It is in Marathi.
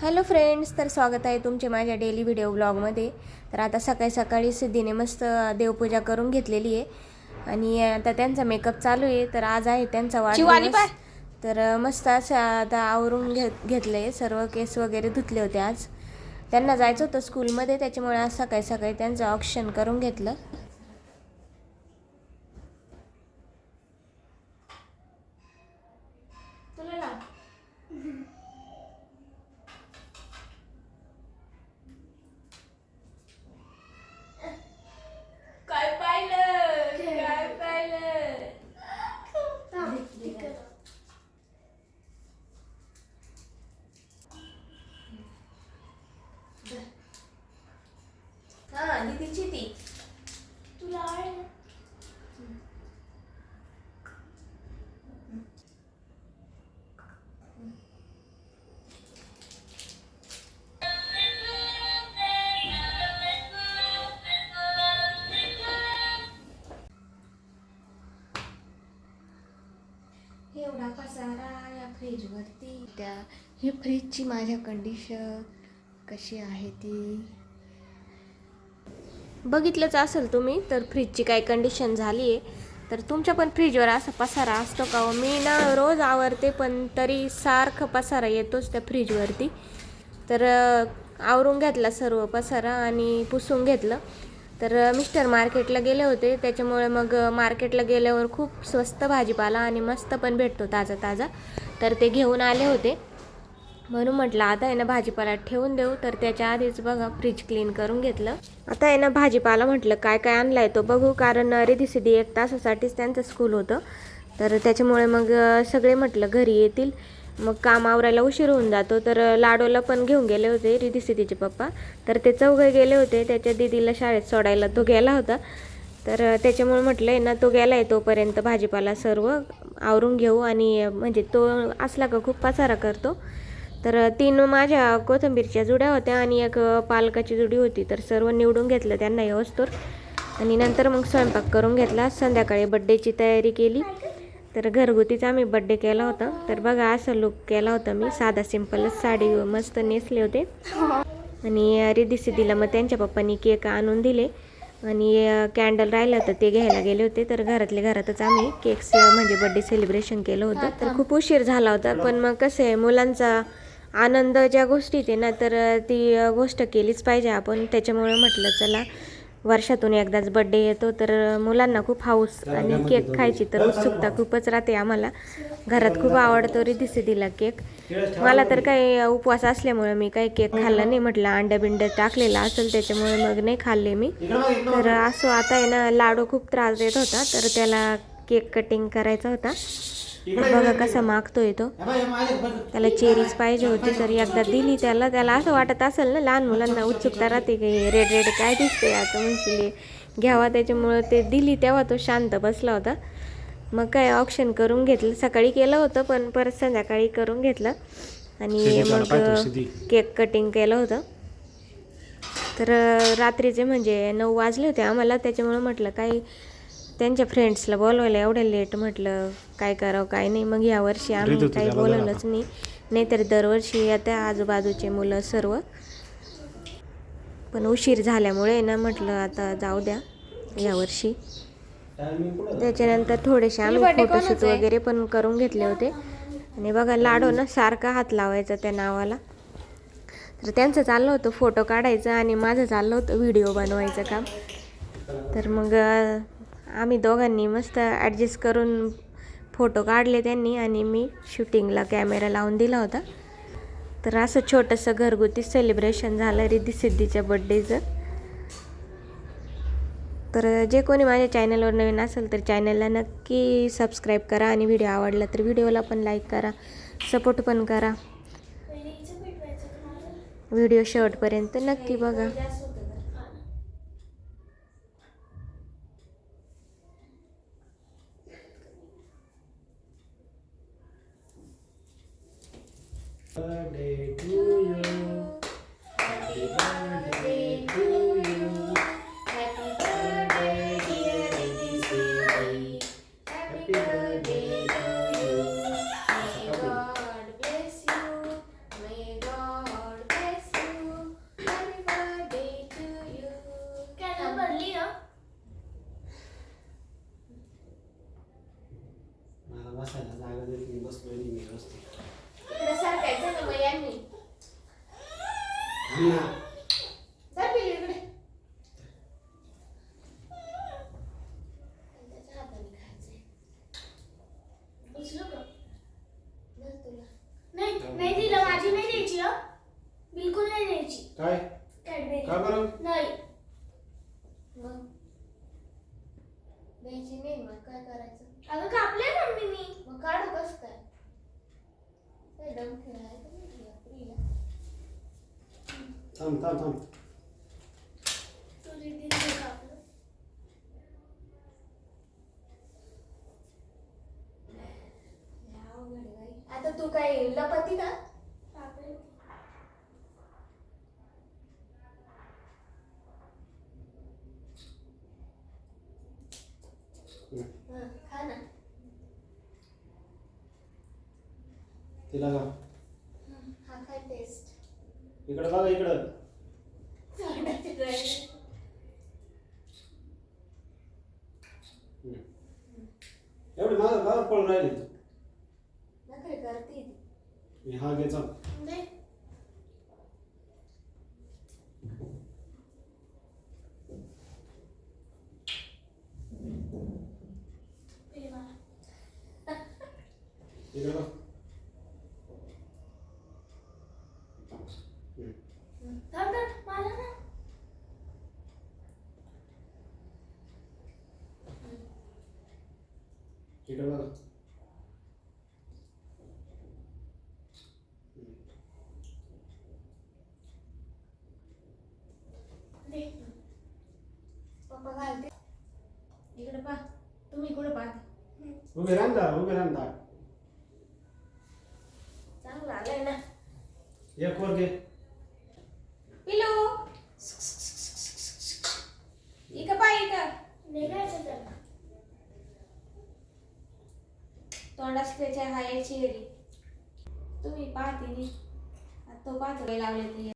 हॅलो फ्रेंड्स, तर स्वागत आहे तुमचे माझ्या डेली व्हिडिओ ब्लॉगमध्ये। तर आता सकाळी सकाळी सिद्धीने मस्त देवपूजा करून घेतलेली आहे आणि आता त्यांचा मेकअप चालू आहे। तर आज आहे त्यांचा वाढदिवस, तर मस्त असं आता आवरून घेतले, सर्व केस वगैरे धुतले होते। आज त्यांना जायचं होतं स्कूलमध्ये, त्याच्यामुळे आज सकाळी सकाळी त्यांचं ऑक्शन करून घेतलं। हाँ दीदीची ती तुला एवढा पसारा या फ्रीजवरती। त्या ही फ्रीजची माझ्या कंडिशन कशी आहे ती बघितलंच असेल तुम्ही। तर फ्रीजची काय कंडिशन झाली आहे, तर तुमच्या पण फ्रीजवर असा पसारा असतो का? मी ना रोज आवरते पण तरी सारखं पसारा येतोच त्या फ्रीजवरती। तर आवरून घेतला सर्व पसारा आणि पुसून घेतलं। तर मिस्टर मार्केटला गेले होते, त्याच्यामुळे मग मार्केटला गेल्यावर खूप स्वस्त भाजीपाला आणि मस्त पण भेटतो ताजा ताजा, तर ते घेऊन आले होते। म्हणून म्हटलं आता आहे ना भाजीपाला ठेवून देऊ। तर त्याच्या आधीच बघा फ्रीज क्लीन करून घेतलं। आता आहे ना भाजीपाला म्हटलं काय काय आणलाय तो बघू, कारण रिधी सिद्धी 1 तासासाठीच त्यांचं स्कूल होतं, तर त्याच्यामुळे मग सगळे म्हटलं घरी येतील, मग काम आवरायला उशीर होऊन जातो। तर लाडोला पण घेऊन गेले होते रिधी सिद्धीचे पप्पा, तर ते चौघे गेले होते। त्याच्या दीदीला शाळेत सोडायला तो गेला होता, तर त्याच्यामुळे म्हटलं आहे ना तो गेला आहे तोपर्यंत भाजीपाला सर्व आवरून घेऊ। आणि म्हणजे तो असला का खूप पसारा करतो। तर 3 माझ्या कोथिंबीरच्या जुड्या होत्या आणि एक पालकाची जुडी होती, तर सर्व निवडून घेतलं त्यांना व्यवस्थित आणि नंतर मग स्वयंपाक करून घेतला। संध्याकाळी बड्डेची तयारी केली, तर घरगुतीच आम्ही बड्डे केला होता। तर बघा असं लुक केला होता मी, साधा सिंपलच साडी मस्त नेसले होते। आणि रिधी सिद्धीला मग त्यांच्या पप्पांनी केक आणून दिले आणि कॅन्डल राहिलं तर ते घ्यायला गेले होते। तर घरातच आम्ही केक्स म्हणजे बड्डे सेलिब्रेशन केलं होतं। तर खूप उशीर झाला होता, पण मग कसं आहे मुलांचा आनंद ज्या गोष्टीत आहे ना, तर ती गोष्ट केलीच पाहिजे आपण। त्याच्यामुळे म्हटलं चला वर्षातून एकदाच बड्डे येतो, तर मुलांना खूप हाऊस आणि केक खायची तर उत्सुकता खूपच राहते आम्हाला। घरात खूप आवडतो रिधी सिद्धीला केक। मला तर काही उपवास असल्यामुळे मी काही केक खाल्ला नाही, म्हटलं अंड्या बिंड्या टाकलेला असेल त्याच्यामुळे मग नाही खाल्ले मी। तर असं आता आहे ना लाडू खूप त्रास देत होता, तर त्याला केक कटिंग करायचा होता। बघा कसा मागतोय तो, त्याला चेरीज पाहिजे होती, तर एकदा दिली त्याला असं वाटत असेल ना, लहान मुलांना उत्सुकता राहते की रेड रेड काय दिसते आता, म्हणजे घ्यावा, त्याच्यामुळं ते दिली तेव्हा तो शांत बसला होता। मग काय ऑप्शन करून घेतलं, सकाळी केलं होतं पण परत संध्याकाळी करून घेतलं आणि मग केक कटिंग केलं होतं। तर रात्रीचे म्हणजे 9 वाजले होते आम्हाला, त्याच्यामुळे म्हटलं काही त्यांच्या फ्रेंड्सला बोलवायला एवढ्या लेट, म्हटलं काय करावं काय नाही। मग यावर्षी आम्ही काही बोलवलंच नाही, नाहीतर दरवर्षी येत्या आजूबाजूचे मुलं सर्व, पण उशीर झाल्यामुळे ना म्हटलं आता जाऊ द्या यावर्षी। त्याच्यानंतर थोडेसे आम्ही फोटोशूट वगैरे पण करून घेतले होते। आणि बघा लाडो ना सारखा हात लावायचा त्या नावाला, तर त्यांचं चाललं होतं फोटो काढायचं आणि माझं चाललं होतं व्हिडिओ बनवायचं काम। तर मग आम्ही दोघांनी मस्त ॲडजस्ट करून फोटो काढले त्यांनी आणि मी शूटिंगला कॅमेरा लावून दिला होता। तर असं छोटंसं घरगुती सेलिब्रेशन झालं रिधी सिद्धीच्या बड्डेचं। तर जे कोणी माझ्या चॅनलवर नवीन असेल तर चॅनलला नक्की सबस्क्राईब करा आणि व्हिडिओ आवडला तर व्हिडिओला पण लाईक करा, सपोर्ट पण करा। व्हिडिओ शेवटपर्यंत नक्की बघा। Birthday to you. Happy birthday to you. Happy birthday dear Riddhi. Happy birthday to you. May God bless you. May God बसायला जागा देत नाही, बसलोय नाही मी व्यवस्थित. इकडे सारखायचं ना मग यांनी. थांब ना. जा पिल्लू इकडे. त्याच्या हाताने खायचंय. उचलू का? धर तुला. नाही नाही दिलं, माझी नाही द्यायची हं. बिलकुल नाही द्यायची. काय कॅडबरी का बरं? नाही. मग द्यायची नाही, मग काय करायचं? अगं कापले मम्मीनी. मग काढू कसं काय? काय दम खेळायचं नाही या पुरीला. थांब थांब थांब. तुझी दिली कापलं. लय अवघड आहे बाई. आता तू काय लपती का? कापले. हं, खा ना. तिला का हा काय टेस्ट. इकडं बघा इकडं. तोंडाची राहिली. एवढी माझं गाव पळून राहिली. नखरे करते ती. मी हा घे चल. दे. पिली मला. इकडं बघ. थांब थांब, मला ना. इकडं बघा. दे. पप्पा घालते. इकडे पहा. तुम्ही कुठे पाहता? उभे राहता उभे राहता. चांगलं आलंय ना. एक वर घे. पिलू इकडं पाय इथं. निघायचं त्याला. तोंडात त्याच्या हाय चेहरी. तुम्ही पाहते नाही. आता तो पाहतो काय लावले ते.